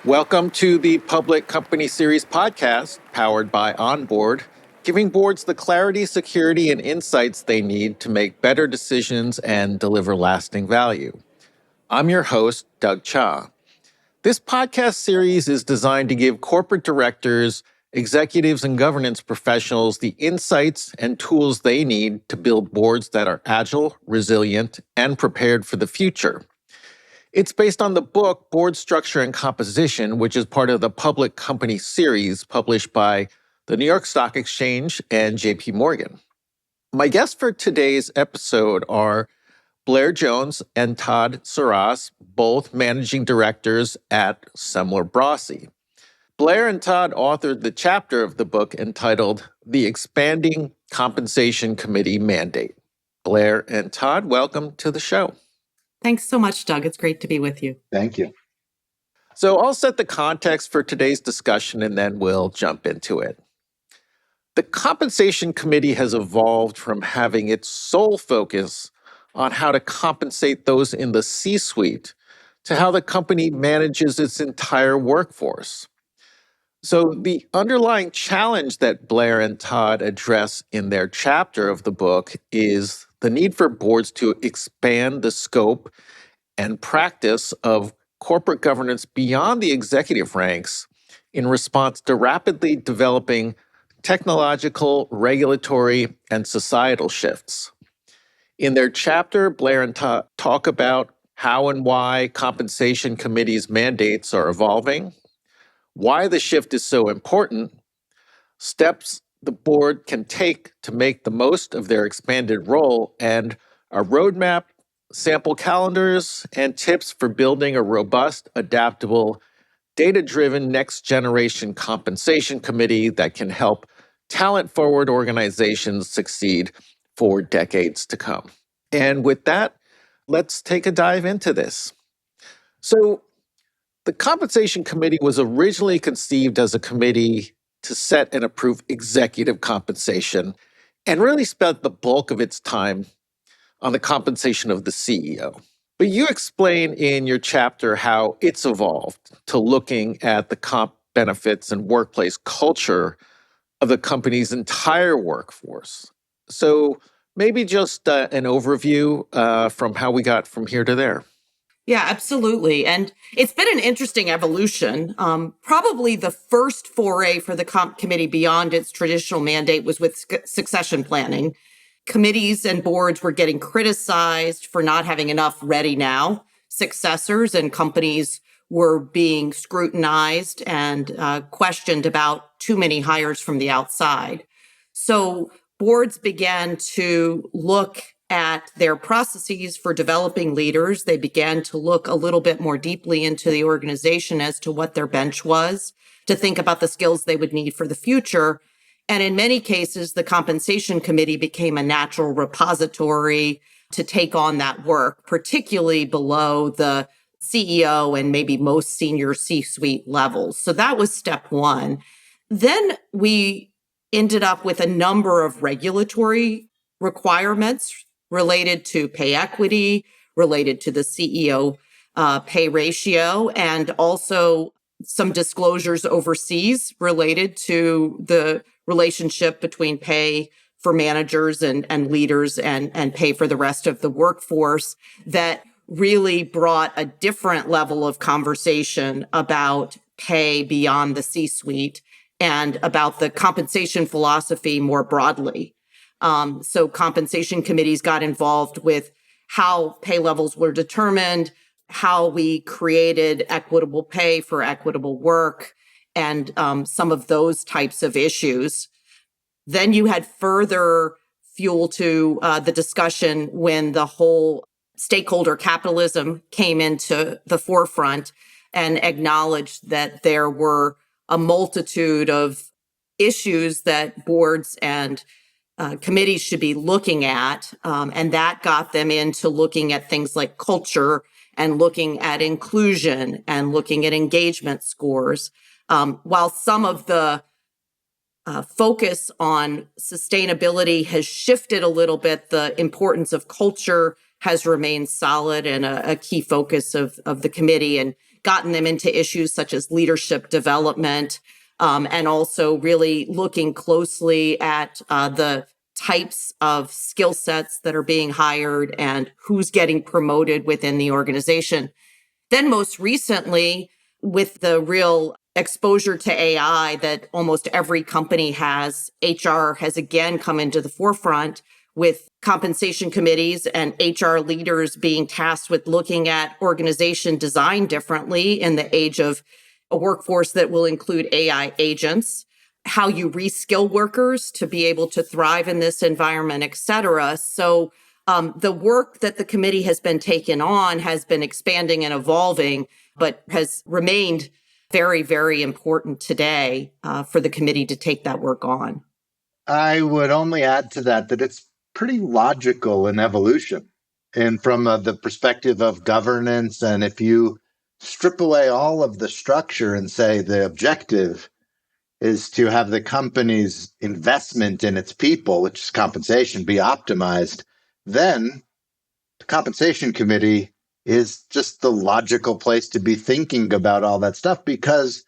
Welcome to the Public Company Series podcast, powered by Onboard, giving boards the clarity, security, and insights they need to make better decisions and deliver lasting value. I'm your host, Doug Chia. This podcast series is designed to give corporate directors, executives, and governance professionals the insights and tools they need to build boards that are agile, resilient, and prepared for the future. It's based on the book Board Structure and Composition, which is part of the Public Company series published by the New York Stock Exchange and JP Morgan. My guests for today's episode are Blair Jones and Todd Sirras, both managing directors at Semler Brossy. Blair and Todd authored the chapter of the book entitled The Expanding Compensation Committee Mandate. Blair and Todd, welcome to the show. Thanks so much, Doug. It's great to be with you. Thank you. So I'll set the context for today's discussion and then we'll jump into it. The Compensation Committee has evolved from having its sole focus on how to compensate those in the C-suite to how the company manages its entire workforce. So the underlying challenge that Blair and Todd address in their chapter of the book is the need for boards to expand the scope and practice of corporate governance beyond the executive ranks in response to rapidly developing technological, regulatory, and societal shifts. In their chapter, Blair and Todd talk about how and why compensation committees' mandates are evolving, why the shift is so important, steps the board can take to make the most of their expanded role, and a roadmap, sample calendars, and tips for building a robust, adaptable, data-driven next-generation compensation committee that can help talent-forward organizations succeed for decades to come. And with that, let's take a dive into this. So, the Compensation Committee was originally conceived as a committee to set and approve executive compensation and really spent the bulk of its time on the compensation of the CEO. But you explain in your chapter how it's evolved to looking at the comp benefits and workplace culture of the company's entire workforce. So maybe just an overview from how we got from here to there. Yeah, absolutely. And it's been an interesting evolution. Probably the first foray for the Comp Committee beyond its traditional mandate was with succession planning. Committees and boards were getting criticized for not having enough ready now successors, and companies were being scrutinized and questioned about too many hires from the outside. So boards began to look at their processes for developing leaders. They began to look a little bit more deeply into the organization as to what their bench was, to think about the skills they would need for the future. And in many cases, the compensation committee became a natural repository to take on that work, particularly below the CEO and maybe most senior C-suite levels. So that was step one. Then we ended up with a number of regulatory requirements related to pay equity, related to the CEO pay ratio, and also some disclosures overseas related to the relationship between pay for managers and leaders and pay for the rest of the workforce that really brought a different level of conversation about pay beyond the C-suite and about the compensation philosophy more broadly. So compensation committees got involved with how pay levels were determined, how we created equitable pay for equitable work, and some of those types of issues. Then you had further fuel to the discussion when the whole stakeholder capitalism came into the forefront and acknowledged that there were a multitude of issues that boards and committees should be looking at. And that got them into looking at things like culture and looking at inclusion and looking at engagement scores. While some of the focus on sustainability has shifted a little bit, the importance of culture has remained solid and a key focus of the committee. And gotten them into issues such as leadership development, and also really looking closely at the types of skill sets that are being hired and who's getting promoted within the organization. Then most recently, with the real exposure to AI that almost every company has, HR has again come into the forefront with compensation committees and HR leaders being tasked with looking at organization design differently in the age of a workforce that will include AI agents, how you reskill workers to be able to thrive in this environment, et cetera. So the work that the committee has been taken on has been expanding and evolving, but has remained very, very important today for the committee to take that work on. I would only add to that it's pretty logical in evolution. And from the perspective of governance, and if you strip away all of the structure and say the objective is to have the company's investment in its people, which is compensation, be optimized, then the compensation committee is just the logical place to be thinking about all that stuff, because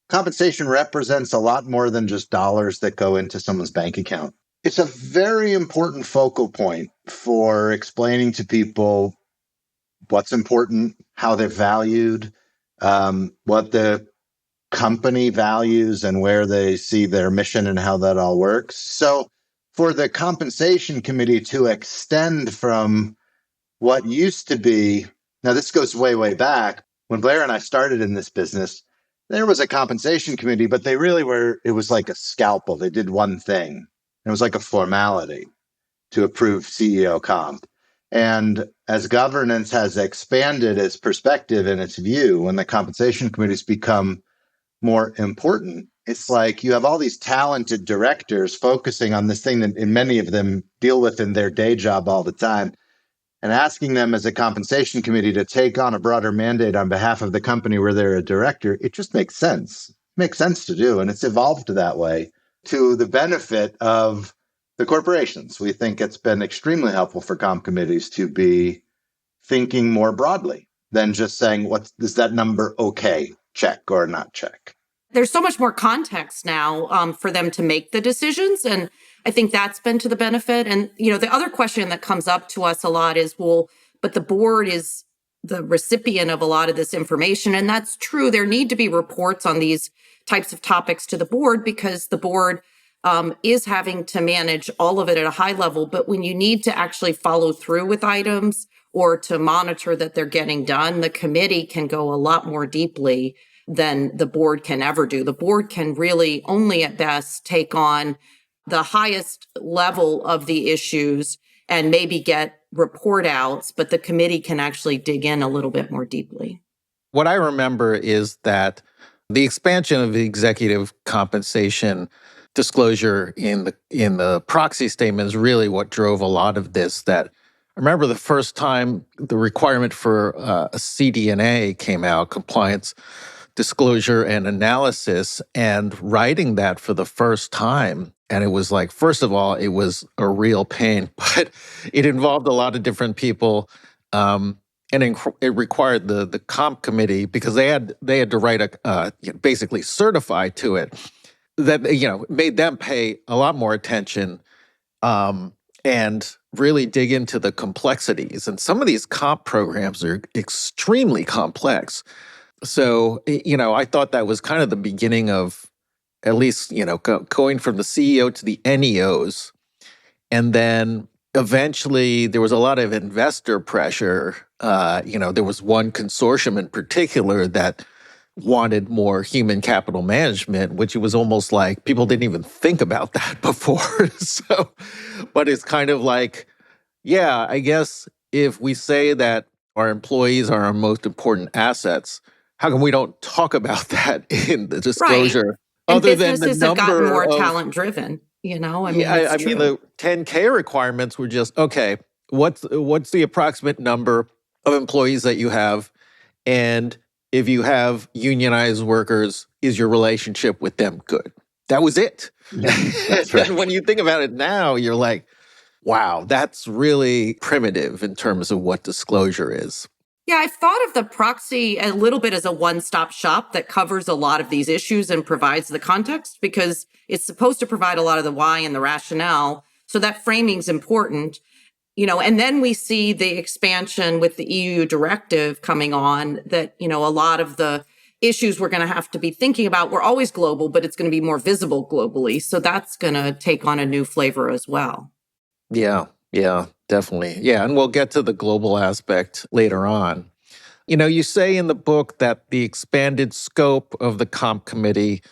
compensation represents a lot more than just dollars that go into someone's bank account. It's a very important focal point for explaining to people what's important, how they're valued, what the company values, and where they see their mission and how that all works. So for the compensation committee to extend from what used to be, now this goes way, way back, when Blair and I started in this business, there was a compensation committee, but they really were, it was like a scalpel. They did one thing. It was like a formality to approve CEO comp. And as governance has expanded its perspective and its view, when the compensation committees become more important, it's like you have all these talented directors focusing on this thing that many of them deal with in their day job all the time, and asking them as a compensation committee to take on a broader mandate on behalf of the company where they're a director. It just makes sense. It makes sense to do. And it's evolved that way to the benefit of the corporations. We think it's been extremely helpful for comp committees to be thinking more broadly than just saying, is that number okay? Check or not check. There's so much more context now for them to make the decisions. And I think that's been to the benefit. And, the other question that comes up to us a lot is, well, but the board is the recipient of a lot of this information. And that's true. There need to be reports on these types of topics to the board, because the board is having to manage all of it at a high level. But when you need to actually follow through with items or to monitor that they're getting done, the committee can go a lot more deeply than the board can ever do. The board can really only at best take on the highest level of the issues and maybe get report outs, but the committee can actually dig in a little bit more deeply. What I remember is that the expansion of the executive compensation disclosure in the proxy statement is really what drove a lot of this. That I remember the first time the requirement for a CD&A came out, compliance, disclosure, and analysis, and writing that for the first time. And it was like, first of all, it was a real pain, but it involved a lot of different people. And it required the comp committee, because they had to write basically certify to it, that made them pay a lot more attention and really dig into the complexities. And some of these comp programs are extremely complex. So I thought that was kind of the beginning of at least going from the CEO to the NEOs, and then eventually there was a lot of investor pressure. There was one consortium in particular that wanted more human capital management, which it was almost like people didn't even think about that before. So, but it's kind of like, yeah, I guess if we say that our employees are our most important assets, how come we don't talk about that in the disclosure? Right. And Other than the businesses have gotten number more of talent driven, I mean, I it's mean, true. the 10K requirements were just, okay, what's the approximate number of employees that you have? And if you have unionized workers, is your relationship with them good? That was it. That's right. And when you think about it now, you're like, wow, that's really primitive in terms of what disclosure is. Yeah, I've thought of the proxy a little bit as a one-stop shop that covers a lot of these issues and provides the context because it's supposed to provide a lot of the why and the rationale. So that framing's important. And then we see the expansion with the EU directive coming on that, a lot of the issues we're going to have to be thinking about, we're always global, but it's going to be more visible globally. So that's going to take on a new flavor as well. Yeah, definitely. Yeah, and we'll get to the global aspect later on. You say in the book that the expanded scope of the comp committee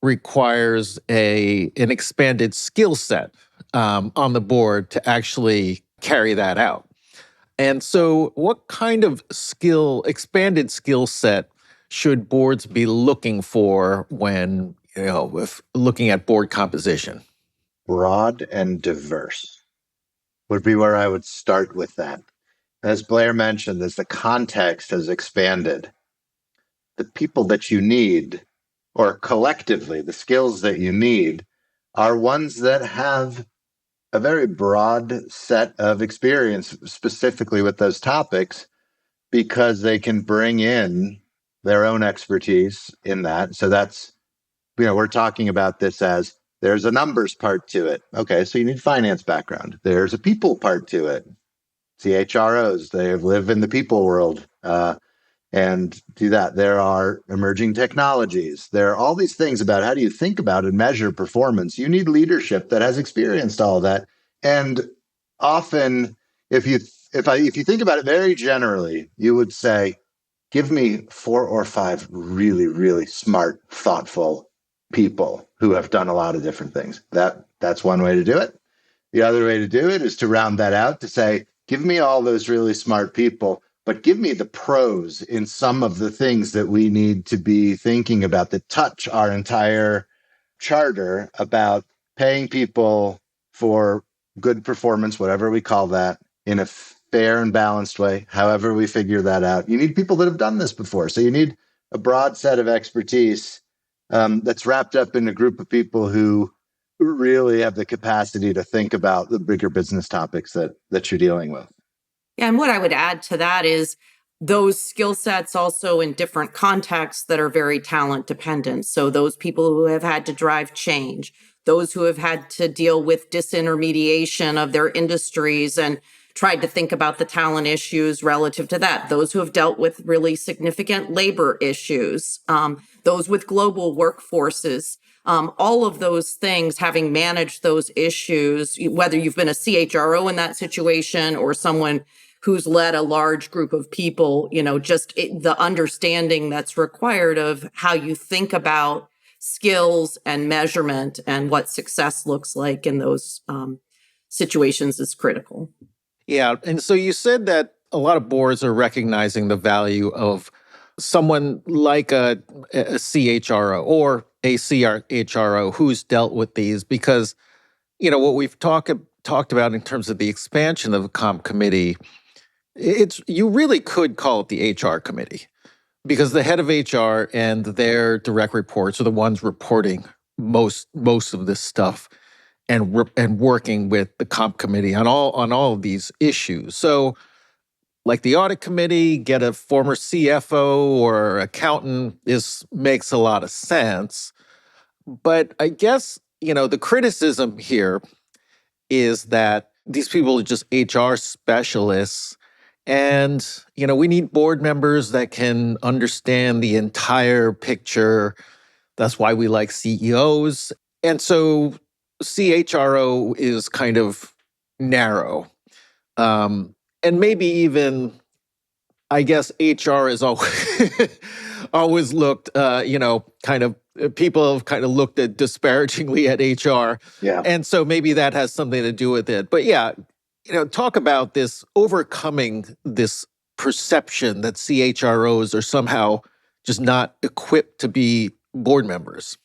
requires an expanded skill set on the board to actually carry that out. And so, what kind of expanded skill set, should boards be looking for when if looking at board composition? Broad and diverse would be where I would start with that. As Blair mentioned, as the context has expanded, the people that you need, or collectively, the skills that you need, are ones that have a very broad set of experience, specifically with those topics, because they can bring in their own expertise in that. So that's, we're talking about this as there's a numbers part to it. Okay, so you need finance background. There's a people part to it. CHROs, they live in the people world and do that. There are emerging technologies. There are all these things about how do you think about and measure performance. You need leadership that has experienced all of that. And often, if you think about it very generally, you would say, give me 4 or 5 really, really smart, thoughtful people who have done a lot of different things. That's one way to do it. The other way to do it is to round that out to say, give me all those really smart people, but give me the pros in some of the things that we need to be thinking about that touch our entire charter about paying people for good performance, whatever we call that, in a fair and balanced way, however we figure that out. You need people that have done this before. So you need a broad set of expertise that's wrapped up in a group of people who really have the capacity to think about the bigger business topics that you're dealing with. Yeah, and what I would add to that is those skill sets also in different contexts that are very talent dependent. So those people who have had to drive change, those who have had to deal with disintermediation of their industries and tried to think about the talent issues relative to that, those who have dealt with really significant labor issues, those with global workforces. All of those things, having managed those issues, whether you've been a CHRO in that situation or someone who's led a large group of people, the understanding that's required of how you think about skills and measurement and what success looks like in those situations is critical. Yeah. And so you said that a lot of boards are recognizing the value of someone like a CHRO or a CHRO who's dealt with these because, what we've talked about in terms of the expansion of the comp committee, you really could call it the HR committee because the head of HR and their direct reports are the ones reporting most of this stuff and working with the comp committee on all of these issues. So, like the audit committee, get a former CFO or accountant makes a lot of sense. But I guess, the criticism here is that these people are just HR specialists. And, we need board members that can understand the entire picture. That's why we like CEOs. And so CHRO is kind of narrow. And maybe even, I guess, HR is always looked, kind of, people have kind of looked at disparagingly at HR. Yeah. And so maybe that has something to do with it. But yeah, talk about this overcoming this perception that CHROs are somehow just not equipped to be board members.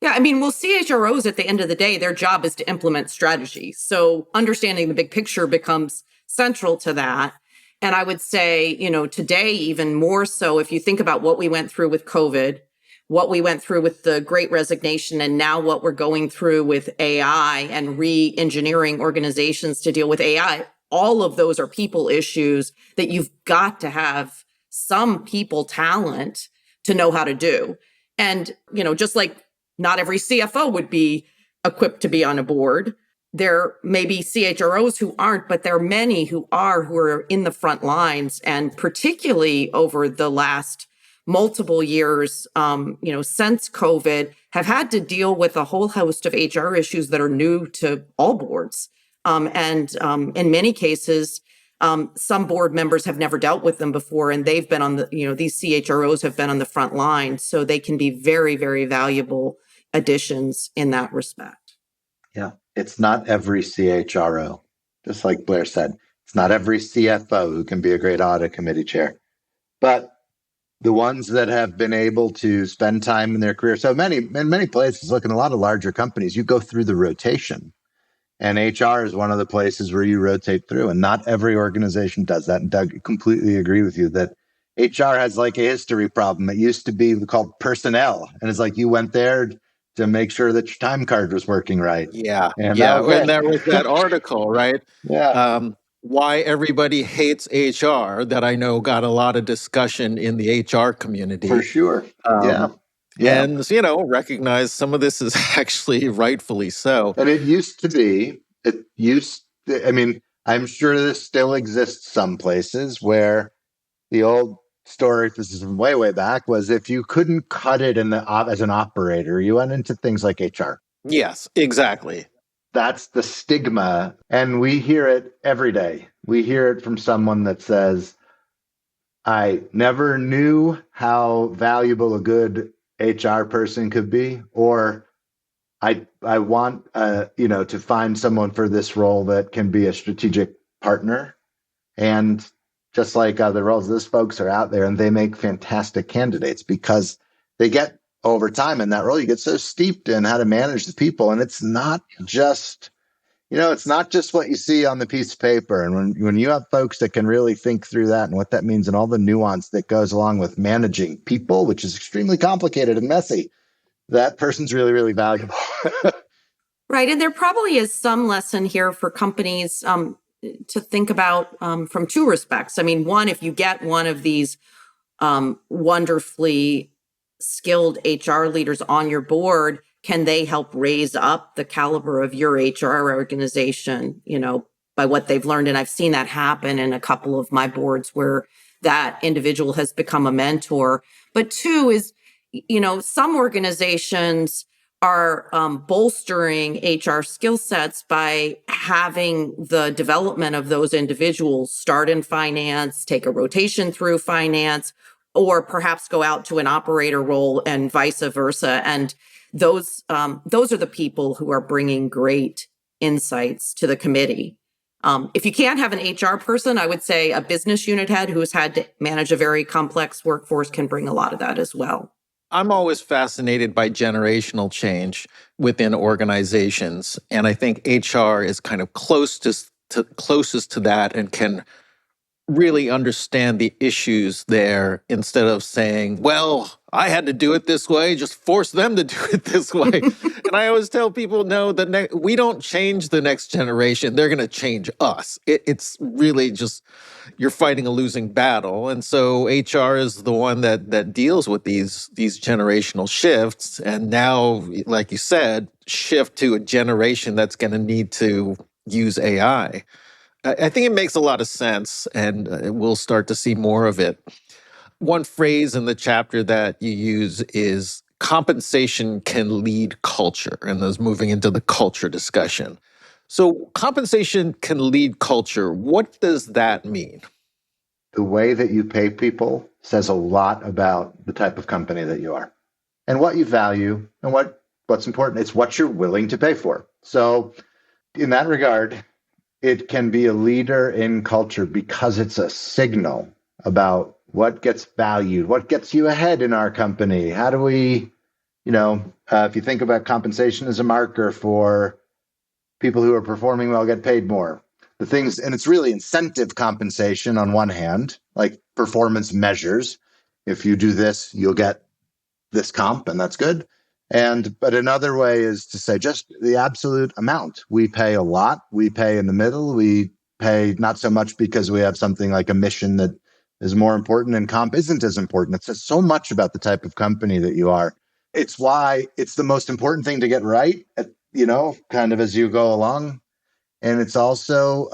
Yeah, CHROs at the end of the day, their job is to implement strategy. So understanding the big picture becomes central to that. And I would say, today, even more so, if you think about what we went through with COVID, what we went through with the Great Resignation, and now what we're going through with AI and re-engineering organizations to deal with AI, all of those are people issues that you've got to have some people talent to know how to do. And, just like not every CFO would be equipped to be on a board, there may be CHROs who aren't, but there are many who are in the front lines. And particularly over the last multiple years, since COVID, have had to deal with a whole host of HR issues that are new to all boards. And in many cases, some board members have never dealt with them before, and they've been on these CHROs have been on the front line. So they can be very, very valuable additions in that respect. Yeah. It's not every CHRO, just like Blair said. It's not every CFO who can be a great audit committee chair. But the ones that have been able to spend time in their career, so in many places, look, in a lot of larger companies, you go through the rotation. And HR is one of the places where you rotate through. And not every organization does that. And Doug, completely agree with you that HR has like a history problem. It used to be called personnel. And it's like you went there to make sure that your time card was working right. Yeah. And Yeah. that was And there was that article, right? Yeah. Why everybody hates HR that I know got a lot of discussion in the HR community. For sure. Yeah. And, recognize some of this is actually rightfully so. And I'm sure this still exists some places where the old story, this is from way, way back, was if you couldn't cut it as an operator, you went into things like HR. Yes, exactly. That's the stigma. And we hear it every day. We hear it from someone that says, I never knew how valuable a good HR person could be, or I want to find someone for this role that can be a strategic partner. And just like other roles, those folks are out there and they make fantastic candidates because they get over time in that role. You get so steeped in how to manage the people, and it's not just what you see on the piece of paper. And when you have folks that can really think through that and what that means and all the nuance that goes along with managing people, which is extremely complicated and messy, that person's really, really valuable. Right. And there probably is some lesson here for companies to think about from two respects. I mean, one, if you get one of these wonderfully skilled HR leaders on your board, can they help raise up the caliber of your HR organization, by what they've learned? And I've seen that happen in a couple of my boards where that individual has become a mentor. But two is, some organizations are bolstering HR skill sets by having the development of those individuals start in finance, take a rotation through finance, or perhaps go out to an operator role and vice versa. And those are the people who are bringing great insights to the committee. If you can't have an HR person, I would say a business unit head who's had to manage a very complex workforce can bring a lot of that as well. I'm always fascinated by generational change within organizations. And I think HR is kind of closest to that and can really understand the issues there instead of saying, well, I had to do it this way, just force them to do it this way. And I always tell people, no, we don't change the next generation. They're going to change us. It's really just, you're fighting a losing battle. And so HR is the one that deals with these generational shifts. And now, like you said, shift to a generation that's going to need to use AI. I think it makes a lot of sense, and we'll start to see more of it. One phrase in the chapter that you use is compensation can lead culture, and that's moving into the culture discussion. So compensation can lead culture. What does that mean? The way that you pay people says a lot about the type of company that you are and what you value and what's important. It's what you're willing to pay for. So in that regard, it can be a leader in culture because it's a signal about what gets valued, what gets you ahead in our company. How do we, if you think about compensation as a marker for people who are performing well, get paid more. The things, and it's really incentive compensation on one hand, like performance measures. If you do this, you'll get this comp, and that's good. But another way is to say just the absolute amount. We pay a lot. We pay in the middle. We pay not so much because we have something like a mission that is more important and comp isn't as important. It says so much about the type of company that you are. It's why it's the most important thing to get right, kind of as you go along. And it's also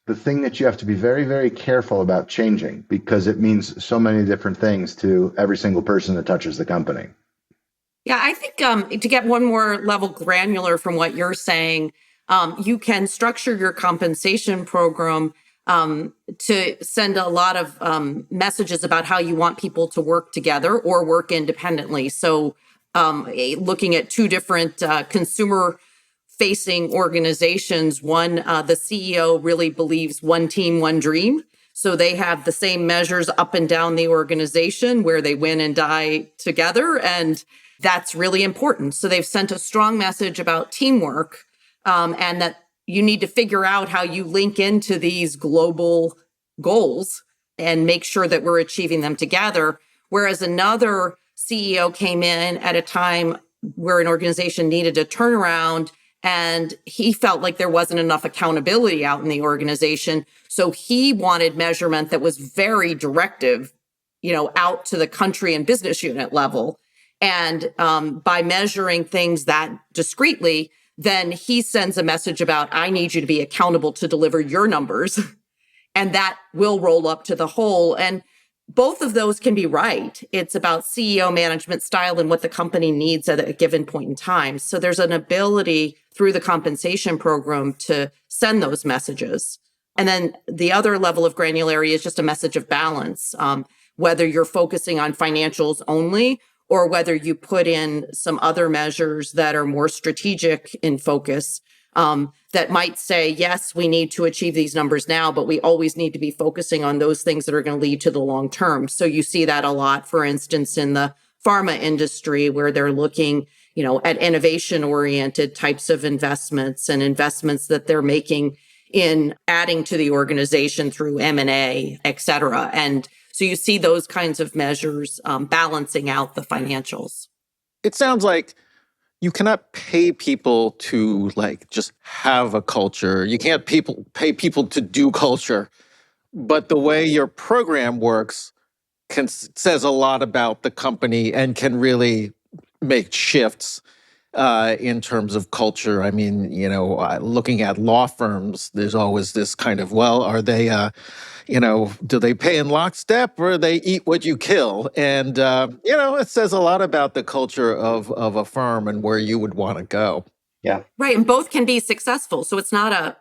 the thing that you have to be very, very careful about changing because it means so many different things to every single person that touches the company. Yeah, I think to get one more level granular from what you're saying, you can structure your compensation program to send a lot of messages about how you want people to work together or work independently. So looking at two different consumer facing organizations, one, the CEO really believes one team, one dream. So they have the same measures up and down the organization where they win and die together. And that's really important. So they've sent a strong message about teamwork and that you need to figure out how you link into these global goals and make sure that we're achieving them together. Whereas another CEO came in at a time where an organization needed a turnaround and he felt like there wasn't enough accountability out in the organization. So he wanted measurement that was very directive, out to the country and business unit level. And by measuring things that discreetly, then he sends a message about, I need you to be accountable to deliver your numbers. And that will roll up to the whole. And both of those can be right. It's about CEO management style and what the company needs at a given point in time. So there's an ability through the compensation program to send those messages. And then the other level of granularity is just a message of balance, whether you're focusing on financials only or whether you put in some other measures that are more strategic in focus, that might say, yes, we need to achieve these numbers now, but we always need to be focusing on those things that are going to lead to the long term. So you see that a lot, for instance, in the pharma industry, where they're looking, at innovation-oriented types of investments and investments that they're making in adding to the organization through M&A, et cetera. And so you see those kinds of measures balancing out the financials. It sounds like you cannot pay people to just have a culture. You can't pay people to do culture. But the way your program works says a lot about the company and can really make shifts in terms of culture. I mean, looking at law firms, there's always this kind of, well, are they, do they pay in lockstep or they eat what you kill? And, it says a lot about the culture of a firm and where you would want to go. Yeah. Right. And both can be successful. So it's not a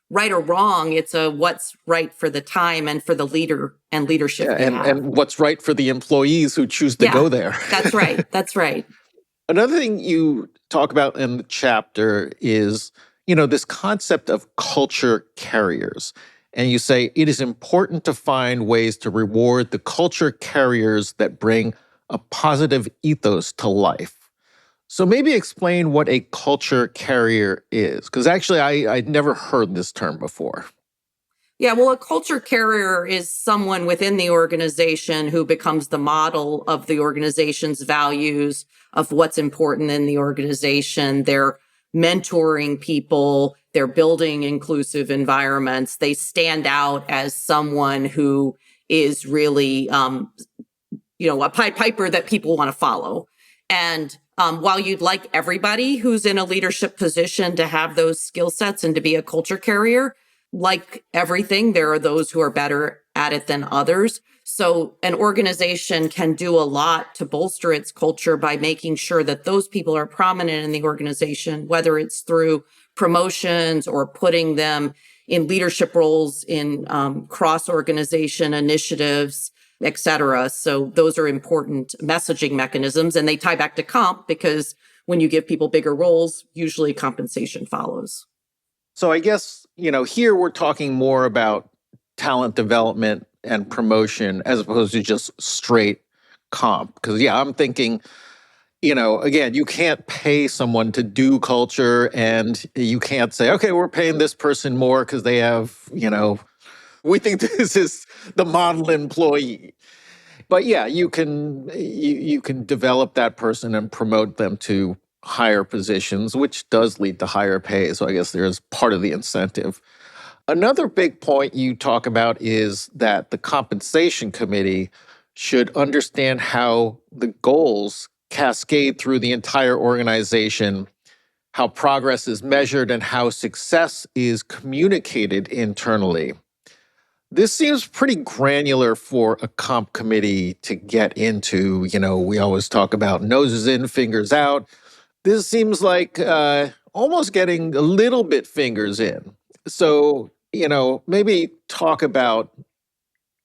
right or wrong. It's a what's right for the time and for the leader and leadership. And what's right for the employees who choose to go there. That's right. That's right. Another thing you talk about in the chapter is, this concept of culture carriers. And you say it is important to find ways to reward the culture carriers that bring a positive ethos to life. So maybe explain what a culture carrier is, because actually I'd never heard this term before. Yeah, well, a culture carrier is someone within the organization who becomes the model of the organization's values, of what's important in the organization. They're mentoring people. They're building inclusive environments. They stand out as someone who is really, a Pied Piper that people want to follow. And while you'd like everybody who's in a leadership position to have those skill sets and to be a culture carrier, like everything, there are those who are better at it than others. So an organization can do a lot to bolster its culture by making sure that those people are prominent in the organization, whether it's through promotions or putting them in leadership roles in cross-organization initiatives, et cetera. So those are important messaging mechanisms, and they tie back to comp because when you give people bigger roles, usually compensation follows. So I guess, here we're talking more about talent development and promotion as opposed to just straight comp. Because, I'm thinking, again, you can't pay someone to do culture and you can't say, okay, we're paying this person more because they have, we think this is the model employee. But you can develop that person and promote them to higher positions, which does lead to higher pay. So I guess there's part of the incentive. Another big point you talk about is that the compensation committee should understand how the goals cascade through the entire organization, how progress is measured, and how success is communicated internally. This seems pretty granular for a comp committee to get into. We always talk about noses in, fingers out. This seems like almost getting a little bit fingers in. So, maybe talk about,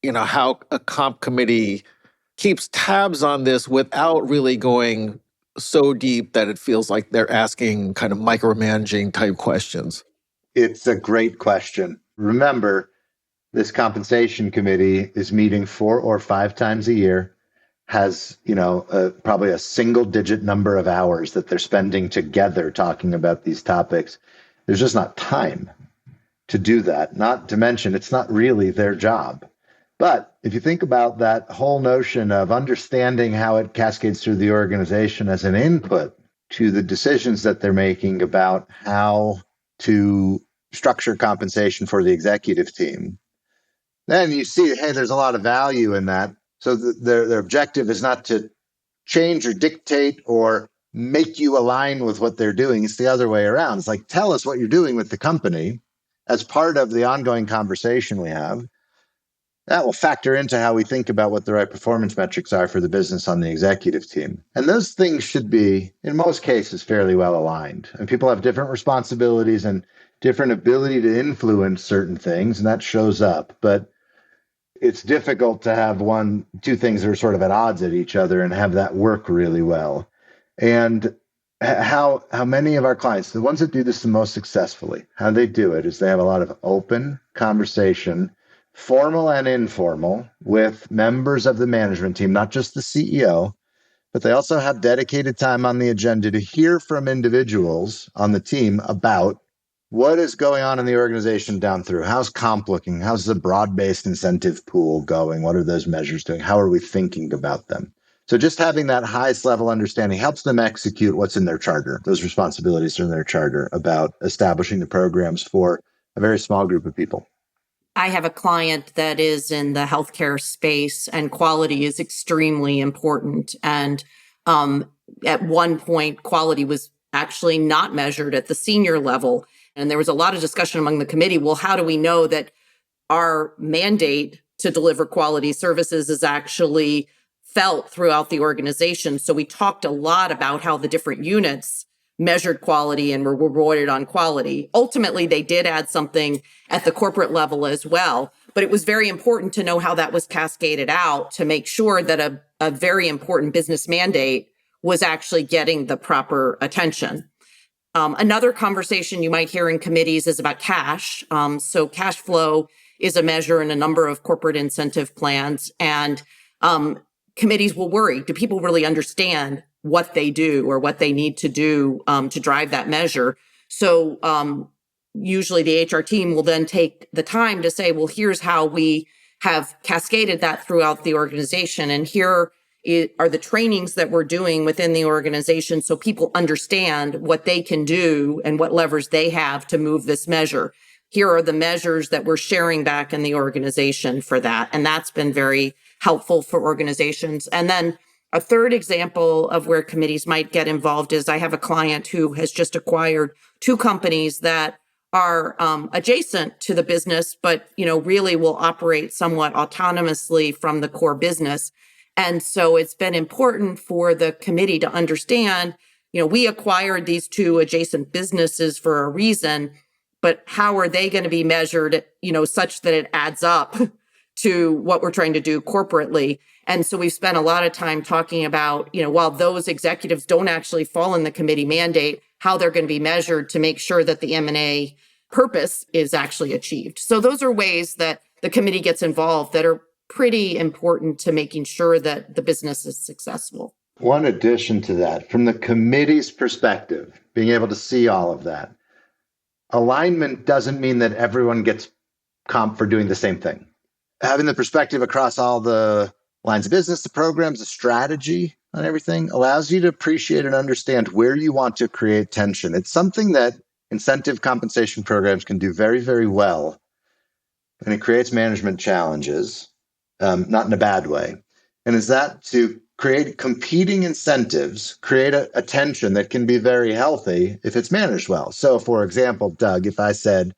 how a comp committee keeps tabs on this without really going so deep that it feels like they're asking kind of micromanaging type questions. It's a great question. Remember, this compensation committee is meeting 4 or 5 times a year, has, probably a single digit number of hours that they're spending together talking about these topics. There's just not time to do that. Not to mention, it's not really their job. But if you think about that whole notion of understanding how it cascades through the organization as an input to the decisions that they're making about how to structure compensation for the executive team, then you see, hey, there's a lot of value in that. So their objective is not to change or dictate or make you align with what they're doing. It's the other way around. It's like, tell us what you're doing with the company as part of the ongoing conversation we have. That will factor into how we think about what the right performance metrics are for the business on the executive team. And those things should be, in most cases, fairly well aligned. And people have different responsibilities and different ability to influence certain things, and that shows up. But it's difficult to have two things that are sort of at odds at each other and have that work really well. And how many of our clients, the ones that do this the most successfully, how they do it is they have a lot of open conversation, formal and informal, with members of the management team, not just the CEO, but they also have dedicated time on the agenda to hear from individuals on the team about what is going on in the organization down through. How's comp looking? How's the broad-based incentive pool going? What are those measures doing? How are we thinking about them? So just having that highest level understanding helps them execute what's in their charter. Those responsibilities are in their charter about establishing the programs for a very small group of people. I have a client that is in the healthcare space, and quality is extremely important. And at one point, quality was actually not measured at the senior level. And there was a lot of discussion among the committee. Well, how do we know that our mandate to deliver quality services is actually felt throughout the organization? So we talked a lot about how the different units measured quality and were rewarded on quality. Ultimately, they did add something at the corporate level as well, but it was very important to know how that was cascaded out to make sure that a very important business mandate was actually getting the proper attention. Another conversation you might hear in committees is about cash. So cash flow is a measure in a number of corporate incentive plans, and committees will worry. Do people really understand what they do or what they need to do to drive that measure? So usually the HR team will then take the time to say, well, here's how we have cascaded that throughout the organization. And here are the trainings that we're doing within the organization so people understand what they can do and what levers they have to move this measure. Here are the measures that we're sharing back in the organization for that. And that's been very helpful for organizations. And then a third example of where committees might get involved is I have a client who has just acquired 2 companies that are adjacent to the business, but really will operate somewhat autonomously from the core business. And so it's been important for the committee to understand, we acquired these 2 adjacent businesses for a reason, but how are they going to be measured, such that it adds up to what we're trying to do corporately? And so we've spent a lot of time talking about, while those executives don't actually fall in the committee mandate, how they're going to be measured to make sure that the M&A purpose is actually achieved. So those are ways that the committee gets involved that are pretty important to making sure that the business is successful. One addition to that, from the committee's perspective, being able to see all of that, alignment doesn't mean that everyone gets comp for doing the same thing. Having the perspective across all the lines of business, the programs, the strategy on everything allows you to appreciate and understand where you want to create tension. It's something that incentive compensation programs can do very, very well and it creates management challenges, not in a bad way. And is that to create competing incentives, create a tension that can be very healthy if it's managed well. So, for example, Doug, if I said,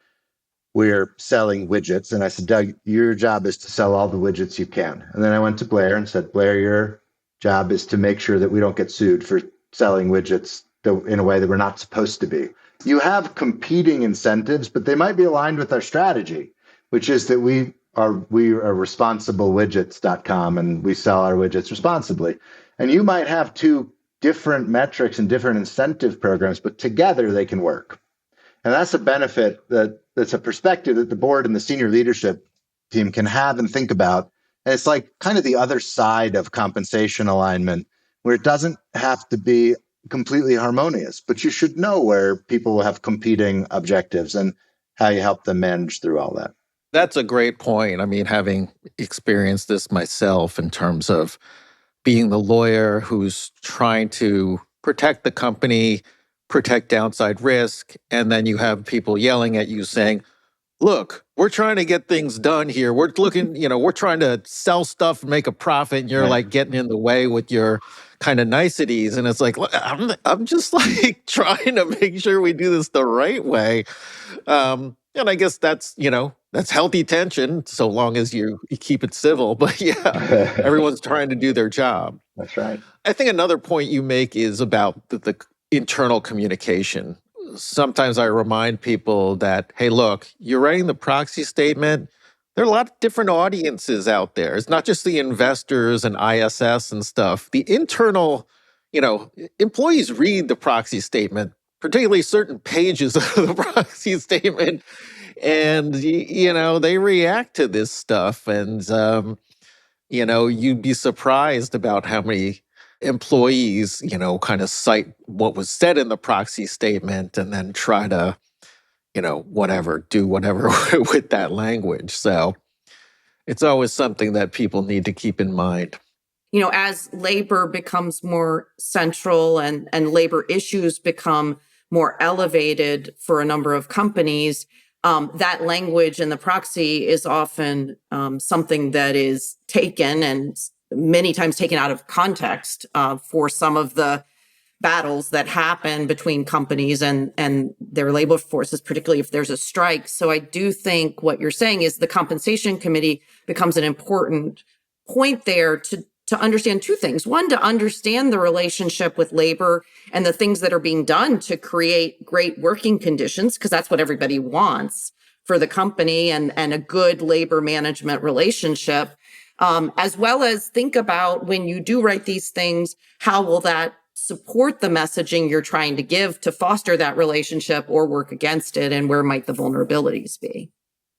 we're selling widgets. And I said, Doug, your job is to sell all the widgets you can. And then I went to Blair and said, Blair, your job is to make sure that we don't get sued for selling widgets in a way that we're not supposed to be. You have competing incentives, but they might be aligned with our strategy, which is that we are responsiblewidgets.com and we sell our widgets responsibly. And you might have two different metrics and different incentive programs, but together they can work. And that's a benefit that's a perspective that the board and the senior leadership team can have and think about. And it's like kind of the other side of compensation alignment, where it doesn't have to be completely harmonious, but you should know where people will have competing objectives and how you help them manage through all that. That's a great point. I mean, having experienced this myself in terms of being the lawyer who's trying to protect the company, protect downside risk, and then you have people yelling at you saying, look, we're trying to get things done here. We're looking, we're trying to sell stuff and make a profit, and you're like getting in the way with your kind of niceties. And it's like, look, I'm just like trying to make sure we do this the right way. And I guess that's healthy tension, so long as you keep it civil. But yeah, everyone's trying to do their job. That's right. I think another point you make is about the internal communication. Sometimes I remind people that, hey, look, you're writing the proxy statement. There are a lot of different audiences out there. It's not just the investors and ISS and stuff. The internal, employees read the proxy statement, particularly certain pages of the proxy statement, and, they react to this stuff. And, you'd be surprised about how many employees, kind of cite what was said in the proxy statement and then try to, do whatever with that language. So it's always something that people need to keep in mind. As labor becomes more central and labor issues become more elevated for a number of companies, that language in the proxy is often something that is taken and many times taken out of context for some of the battles that happen between companies and their labor forces, particularly if there's a strike. So I do think what you're saying is the compensation committee becomes an important point there to understand two things. One, to understand the relationship with labor and the things that are being done to create great working conditions, because that's what everybody wants for the company, and a good labor management relationship, as well as think about when you do write these things, how will that support the messaging you're trying to give to foster that relationship or work against it, and where might the vulnerabilities be?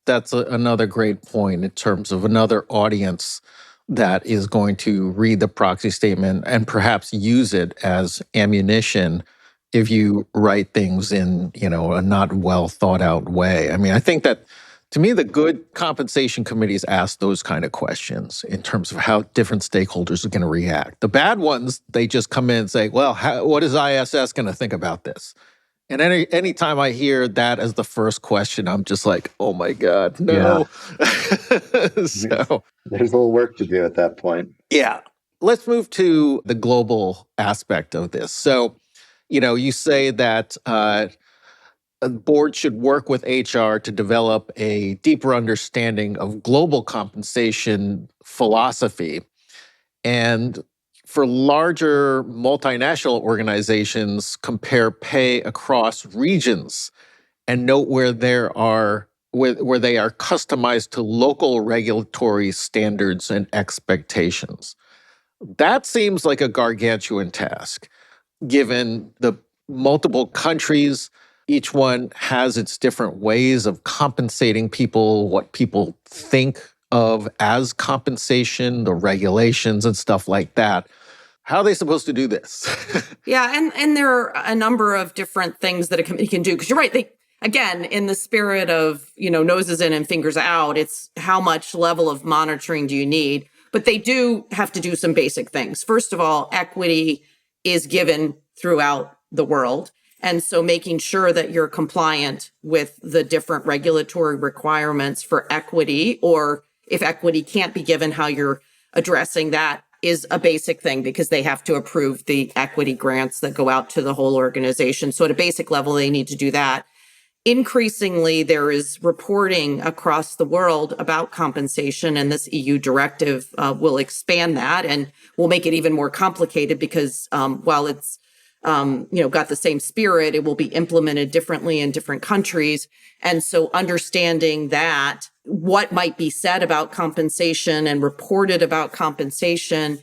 That's another great point in terms of another audience that is going to read the proxy statement and perhaps use it as ammunition if you write things in, a not well thought out way. I mean, I think that, to me, the good compensation committees ask those kind of questions in terms of how different stakeholders are going to react. The bad ones, they just come in and say, well, what is ISS going to think about this? And anytime I hear that as the first question, I'm just like, oh my God, no. Yeah. So there's a little work to do at that point. Yeah. Let's move to the global aspect of this. So, you say that a board should work with HR to develop a deeper understanding of global compensation philosophy. And for larger multinational organizations, compare pay across regions and note where they are customized to local regulatory standards and expectations. That seems like a gargantuan task, given the multiple countries. Each one has its different ways of compensating people, what people think of as compensation, the regulations and stuff like that. How are they supposed to do this? Yeah, and there are a number of different things that a committee can do. Because you're right, again, in the spirit of, noses in and fingers out, it's how much level of monitoring do you need? But they do have to do some basic things. First of all, equity is given throughout the world. And so making sure that you're compliant with the different regulatory requirements for equity, or if equity can't be given, how you're addressing that is a basic thing, because they have to approve the equity grants that go out to the whole organization. So at a basic level, they need to do that. Increasingly, there is reporting across the world about compensation, and this EU directive will expand that and will make it even more complicated, because while it's got the same spirit, it will be implemented differently in different countries. And so understanding that, what might be said about compensation and reported about compensation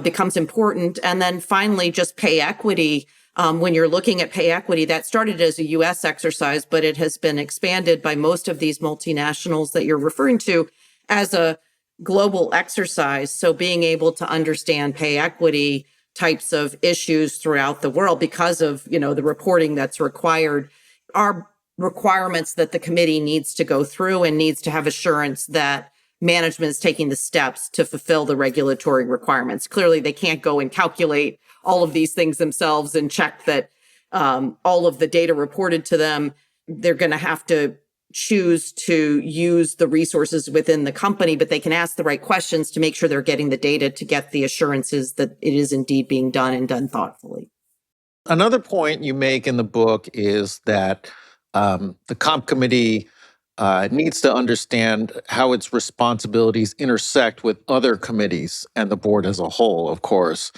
becomes important. And then finally, just pay equity. When you're looking at pay equity, that started as a US exercise, but it has been expanded by most of these multinationals that you're referring to as a global exercise. So being able to understand pay equity types of issues throughout the world, because of, the reporting that's required, are requirements that the committee needs to go through and needs to have assurance that management is taking the steps to fulfill the regulatory requirements. Clearly, they can't go and calculate all of these things themselves and check that all of the data reported to them. They're going to have to choose to use the resources within the company, but they can ask the right questions to make sure they're getting the data to get the assurances that it is indeed being done and done thoughtfully. Another point you make in the book is that the comp committee needs to understand how its responsibilities intersect with other committees and the board as a whole, of course.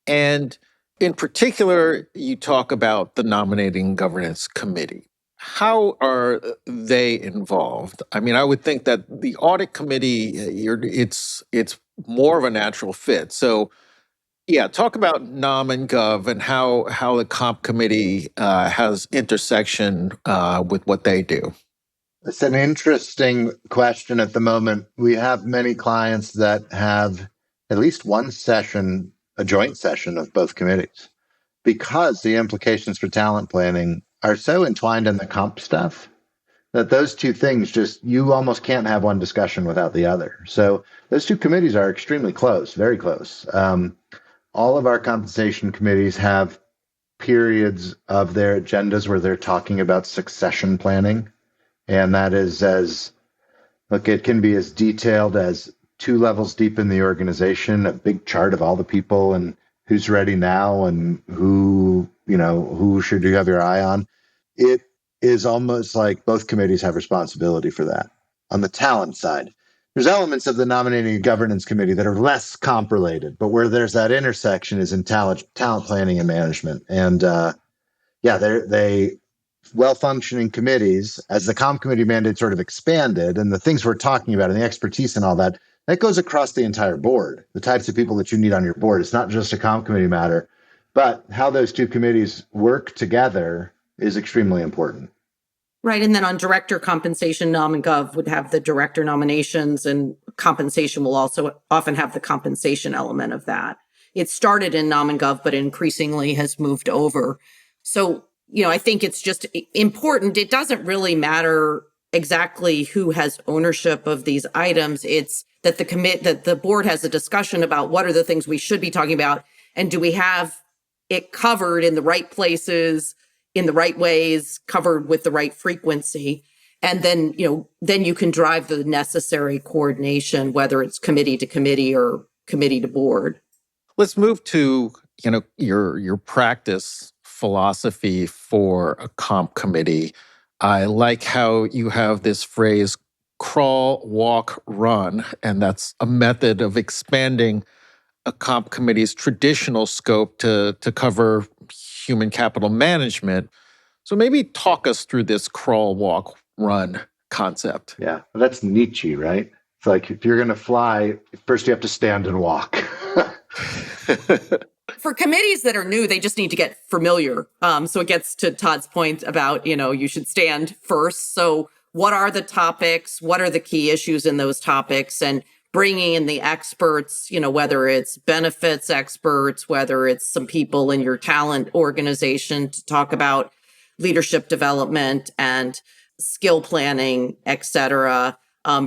And in particular, you talk about the nominating governance committee. How are they involved? I mean, I would think that the audit committee, it's more of a natural fit. So, yeah, talk about Nom and Gov and how the comp committee has intersection with what they do. It's an interesting question at the moment. We have many clients that have at least one session, a joint session of both committees, because the implications for talent planning are so entwined in the comp stuff that those two things you almost can't have one discussion without the other. So those two committees are extremely close, very close. All of our compensation committees have periods of their agendas where they're talking about succession planning. And that is it can be as detailed as 2 levels deep in the organization, a big chart of all the people and who's ready now and who should you have your eye on. It is almost like both committees have responsibility for that. On the talent side, there's elements of the nominating and governance committee that are less comp related, but where there's that intersection is in talent planning and management. And they well-functioning committees, as the comp committee mandate sort of expanded and the things we're talking about and the expertise and all that, that goes across the entire board, the types of people that you need on your board. It's not just a comp committee matter, but how those two committees work together is extremely important. Right. And then on director compensation, Nom and Gov would have the director nominations, and compensation will also often have the compensation element of that. It started in Nom and Gov, but increasingly has moved over. So, I think it's just important. It doesn't really matter exactly who has ownership of these items. It's that the board has a discussion about what are the things we should be talking about, and do we have it covered in the right places, in the right ways, covered with the right frequency. And then, then you can drive the necessary coordination, whether it's committee to committee or committee to board. Let's move to, your practice philosophy for a comp committee. I like how you have this phrase, crawl, walk, run, and that's a method of expanding a comp committee's traditional scope to cover human capital management. So maybe talk us through this crawl, walk, run concept. Yeah, that's Nietzsche, right? It's like if you're going to fly, first you have to stand and walk. For committees that are new, they just need to get familiar. So it gets to Todd's point about, you should stand first. So what are the topics? What are the key issues in those topics? And bringing in the experts, whether it's benefits experts, whether it's some people in your talent organization to talk about leadership development and skill planning, et cetera.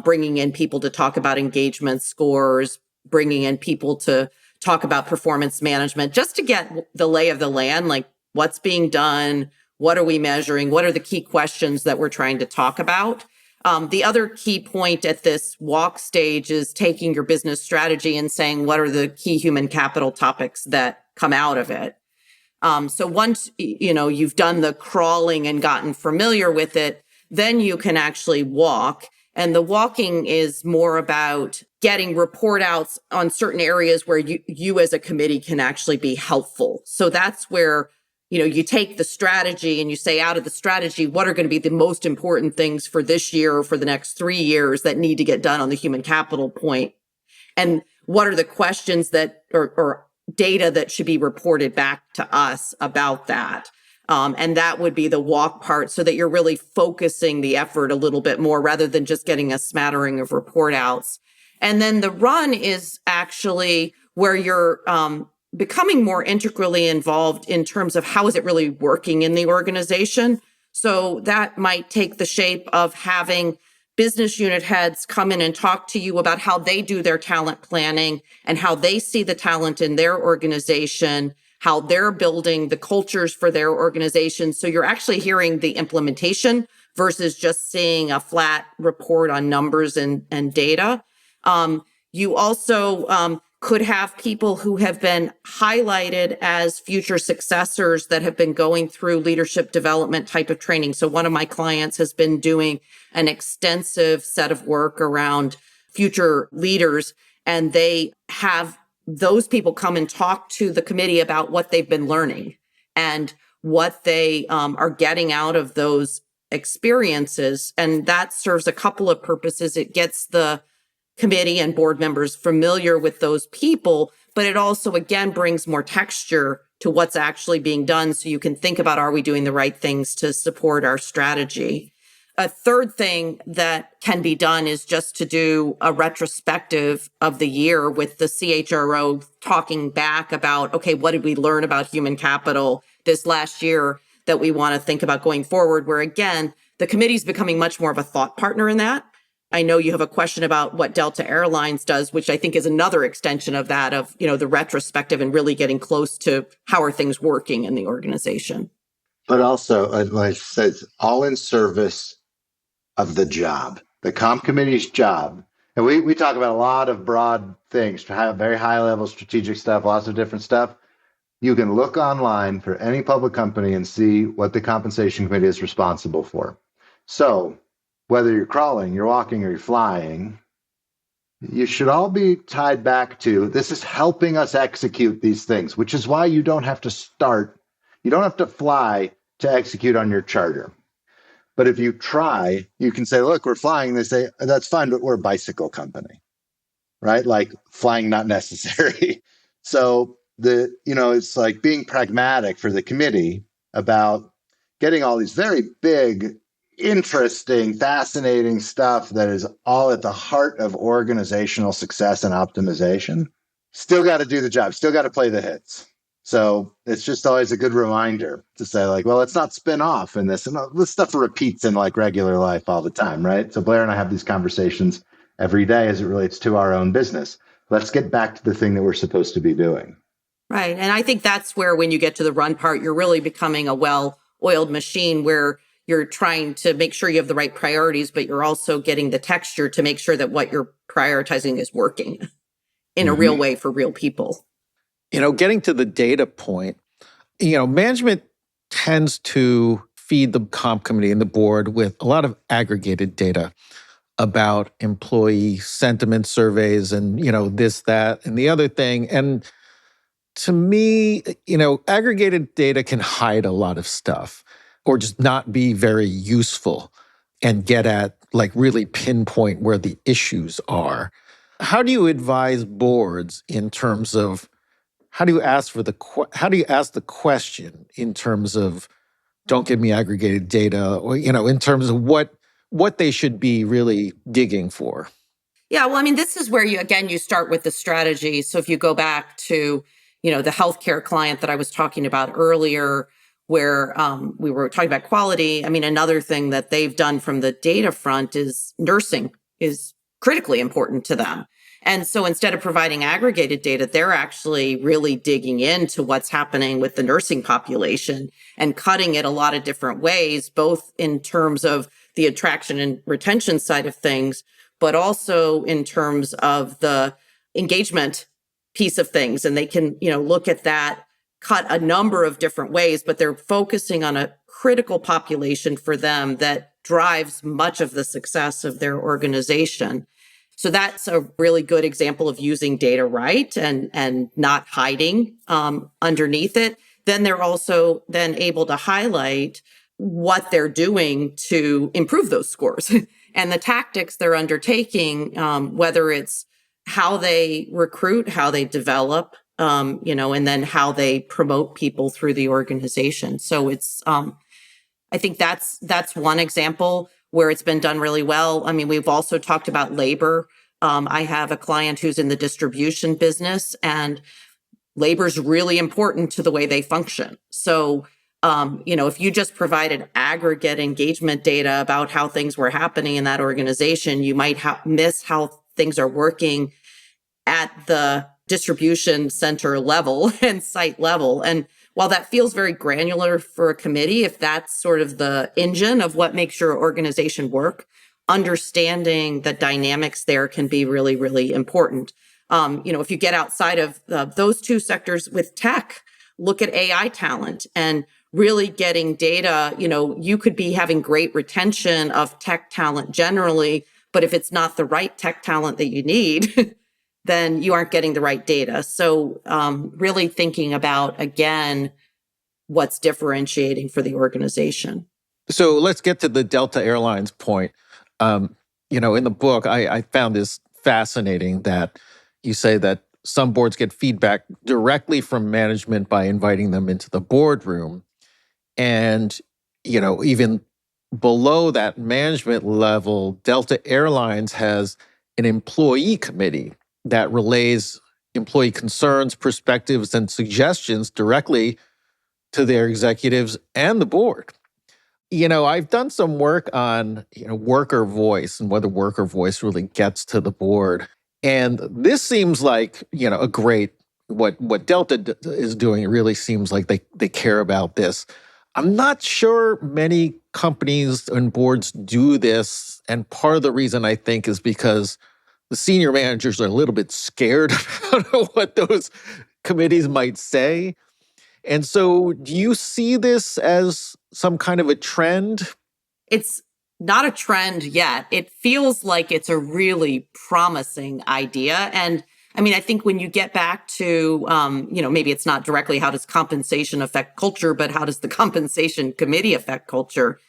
Bringing in people to talk about engagement scores, bringing in people to talk about performance management, just to get the lay of the land, like what's being done, What are we measuring? What are the key questions that we're trying to talk about? The other key point at this walk stage is taking your business strategy and saying, what are the key human capital topics that come out of it? So once, you've done the crawling and gotten familiar with it, then you can actually walk. And the walking is more about getting report outs on certain areas where you as a committee can actually be helpful. So that's where, you take the strategy and you say, out of the strategy, what are going to be the most important things for this year or for the next 3 years that need to get done on the human capital point? And what are the questions that or data that should be reported back to us about that? And that would be the walk part, so that you're really focusing the effort a little bit more rather than just getting a smattering of report outs. And then the run is actually where you're becoming more integrally involved in terms of how is it really working in the organization. So that might take the shape of having business unit heads come in and talk to you about how they do their talent planning and how they see the talent in their organization, how they're building the cultures for their organization. So you're actually hearing the implementation versus just seeing a flat report on numbers and data. You also could have people who have been highlighted as future successors that have been going through leadership development type of training. So one of my clients has been doing an extensive set of work around future leaders, and they have those people come and talk to the committee about what they've been learning and what they are getting out of those experiences. And that serves a couple of purposes. It gets the committee and board members familiar with those people, but it also, again, brings more texture to what's actually being done. So you can think about, are we doing the right things to support our strategy? A third thing that can be done is just to do a retrospective of the year with the CHRO talking back about, okay, what did we learn about human capital this last year that we want to think about going forward? Where again, the committee's becoming much more of a thought partner in that. I know you have a question about what Delta Airlines does, which I think is another extension of that, of, the retrospective and really getting close to how are things working in the organization. But also, like I said, all in service of the job, the comp committee's job. And we talk about a lot of broad things, very high level strategic stuff, lots of different stuff. You can look online for any public company and see what the compensation committee is responsible for. So whether you're crawling, you're walking, or you're flying, you should all be tied back to this is helping us execute these things, which is why you don't have to fly to execute on your charter. But if you try, you can say, look, we're flying. They say, that's fine, but we're a bicycle company, right? Like flying not necessary. So it's like being pragmatic for the committee about getting all these very big, interesting, fascinating stuff that is all at the heart of organizational success and optimization. Still got to do the job, still got to play the hits. So it's just always a good reminder to say, like, well, let's not spin off in this. And this stuff repeats in like regular life all the time, right? So Blair and I have these conversations every day as it relates to our own business. Let's get back to the thing that we're supposed to be doing. Right. And I think that's where, when you get to the run part, you're really becoming a well-oiled machine where you're trying to make sure you have the right priorities, but you're also getting the texture to make sure that what you're prioritizing is working in a real way for real people. Getting to the data point, management tends to feed the comp committee and the board with a lot of aggregated data about employee sentiment surveys and, this, that, and the other thing. And to me, aggregated data can hide a lot of stuff or just not be very useful and get at, like, really pinpoint where the issues are. How do you advise boards in terms of how do you ask the question in terms of don't give me aggregated data, or in terms of what they should be really digging for? Yeah, well, I mean, this is where you start with the strategy. So if you go back to, the healthcare client that I was talking about earlier, where we were talking about quality. I mean, another thing that they've done from the data front is nursing is critically important to them. And so instead of providing aggregated data, they're actually really digging into what's happening with the nursing population and cutting it a lot of different ways, both in terms of the attraction and retention side of things, but also in terms of the engagement piece of things. And they can, look at that, cut a number of different ways, but they're focusing on a critical population for them that drives much of the success of their organization. So that's a really good example of using data right and not hiding underneath it. Then they're also then able to highlight what they're doing to improve those scores and the tactics they're undertaking, whether it's how they recruit, how they develop, and then how they promote people through the organization. So it's, I think that's one example where it's been done really well. I mean, we've also talked about labor. I have a client who's in the distribution business, and labor is really important to the way they function. So, if you just provided aggregate engagement data about how things were happening in that organization, you might miss how things are working at the distribution center level and site level. And while that feels very granular for a committee, if that's sort of the engine of what makes your organization work, understanding the dynamics there can be really, really important. If you get outside of those two sectors with tech, look at AI talent and really getting data. You could be having great retention of tech talent generally, but if it's not the right tech talent that you need, then you aren't getting the right data. So really thinking about, again, what's differentiating for the organization. So let's get to the Delta Airlines point. In the book, I found this fascinating that you say that some boards get feedback directly from management by inviting them into the boardroom. And, even below that management level, Delta Airlines has an employee committee that relays employee concerns, perspectives, and suggestions directly to their executives and the board. I've done some work on, worker voice and whether worker voice really gets to the board. And this seems like, a great, what Delta is doing, it really seems like they care about this. I'm not sure many companies and boards do this. And part of the reason I think is because the senior managers are a little bit scared about what those committees might say. And so do you see this as some kind of a trend? It's not a trend yet. It feels like it's a really promising idea. And I mean, I think when you get back to, maybe it's not directly how does compensation affect culture, but how does the compensation committee affect culture?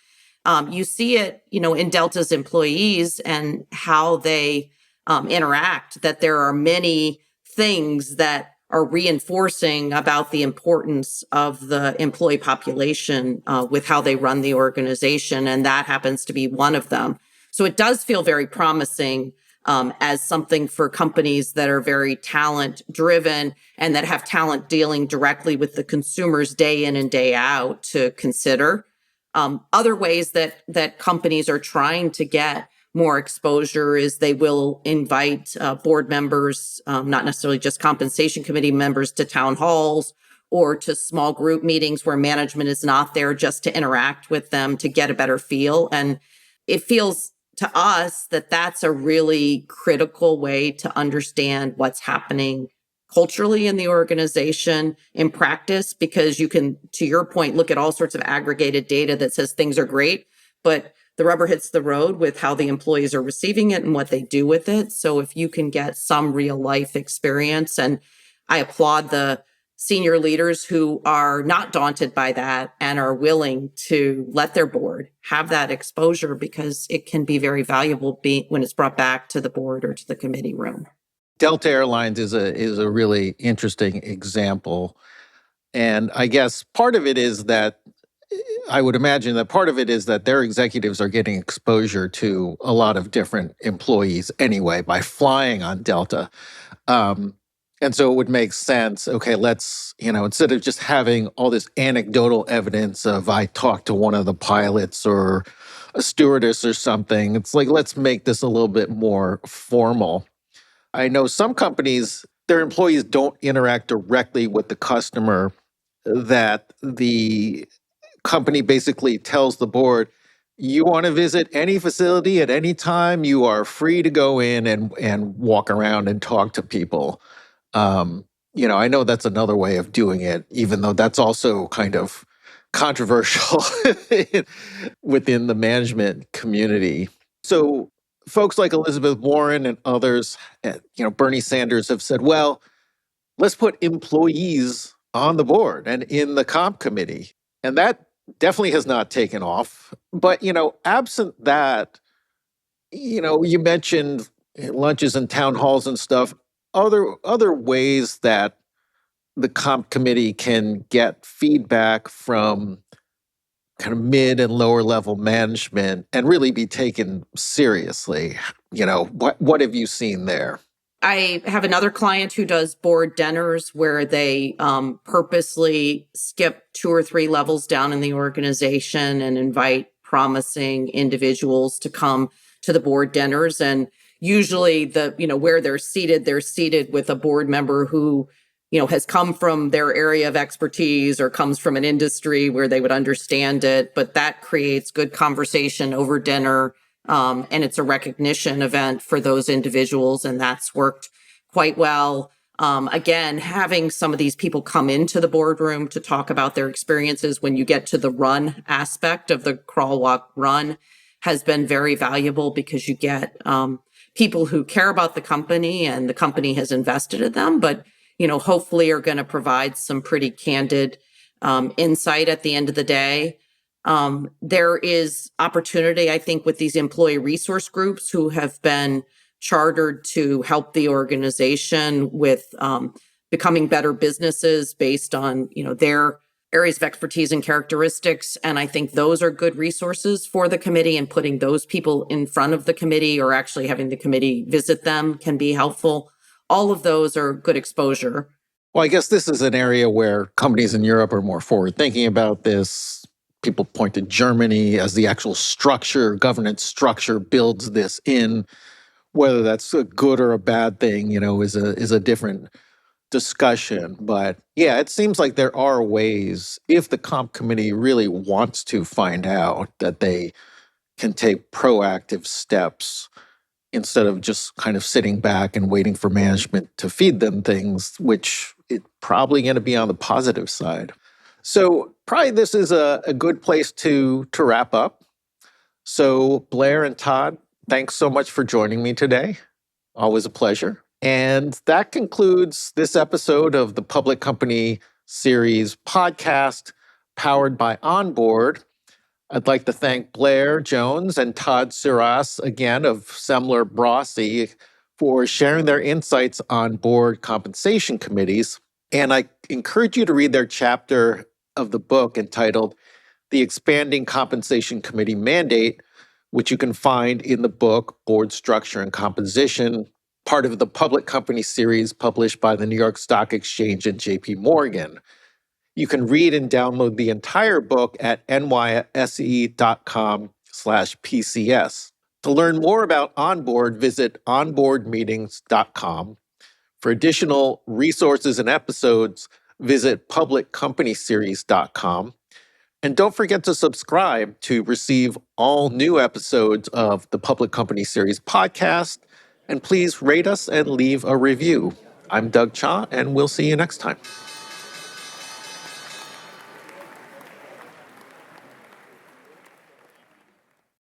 You see it, in Delta's employees and how they interact, that there are many things that are reinforcing about the importance of the employee population with how they run the organization. And that happens to be one of them. So it does feel very promising as something for companies that are very talent driven and that have talent dealing directly with the consumers day in and day out to consider. Other ways that companies are trying to get more exposure is they will invite board members, not necessarily just compensation committee members, to town halls or to small group meetings where management is not there, just to interact with them to get a better feel. And it feels to us that that's a really critical way to understand what's happening culturally in the organization in practice, because you can, to your point, look at all sorts of aggregated data that says things are great, but the rubber hits the road with how the employees are receiving it and what they do with it. So if you can get some real life experience, and I applaud the senior leaders who are not daunted by that and are willing to let their board have that exposure, because it can be very valuable when it's brought back to the board or to the committee room. Delta Airlines is a really interesting example. And I guess part of it is that I would imagine that part of it is that their executives are getting exposure to a lot of different employees anyway by flying on Delta. And so it would make sense, okay, let's, instead of just having all this anecdotal evidence of I talked to one of the pilots or a stewardess or something, it's like, let's make this a little bit more formal. I know some companies, their employees don't interact directly with the customer, that the company basically tells the board, you want to visit any facility at any time, you are free to go in and walk around and talk to people. Um, I know that's another way of doing it, even though that's also kind of controversial within the management community. So folks like Elizabeth Warren and others, Bernie Sanders have said, well, let's put employees on the board and in the comp committee. And that definitely has not taken off. But, absent that, you mentioned lunches and town halls and stuff, other ways that the comp committee can get feedback from kind of mid and lower level management and really be taken seriously. What have you seen there? I have another client who does board dinners where they purposely skip 2 or 3 levels down in the organization and invite promising individuals to come to the board dinners. And usually where they're seated with a board member who, has come from their area of expertise or comes from an industry where they would understand it. But that creates good conversation over dinner. And it's a recognition event for those individuals, and that's worked quite well. Again, having some of these people come into the boardroom to talk about their experiences when you get to the run aspect of the crawl, walk, run has been very valuable because you get people who care about the company and the company has invested in them, but hopefully are going to provide some pretty candid insight at the end of the day. There is opportunity, I think, with these employee resource groups who have been chartered to help the organization with becoming better businesses based on, their areas of expertise and characteristics. And I think those are good resources for the committee, and putting those people in front of the committee or actually having the committee visit them can be helpful. All of those are good exposure. Well, I guess this is an area where companies in Europe are more forward thinking about this. People point to Germany as the actual governance structure builds this in. Whether that's a good or a bad thing, is a different discussion. But yeah, it seems like there are ways, if the comp committee really wants to find out, that they can take proactive steps instead of just kind of sitting back and waiting for management to feed them things, which is probably going to be on the positive side. So probably this is a good place to wrap up. So Blair and Todd, thanks so much for joining me today. Always a pleasure. And that concludes this episode of the Public Company Series podcast powered by Onboard. I'd like to thank Blair Jones and Todd Sirras, again, of Semler Brossy, for sharing their insights on board compensation committees. And I encourage you to read their chapter of the book entitled The Expanding Compensation Committee Mandate, which you can find in the book Board Structure and Composition, part of the Public Company series published by the New York Stock Exchange and JP Morgan. You can read and download the entire book at nyse.com/PCS. To learn more about Onboard, visit onboardmeetings.com. For additional resources and episodes, visit publiccompanyseries.com. And don't forget to subscribe to receive all new episodes of the Public Company Series podcast. And please rate us and leave a review. I'm Doug Chia, and we'll see you next time.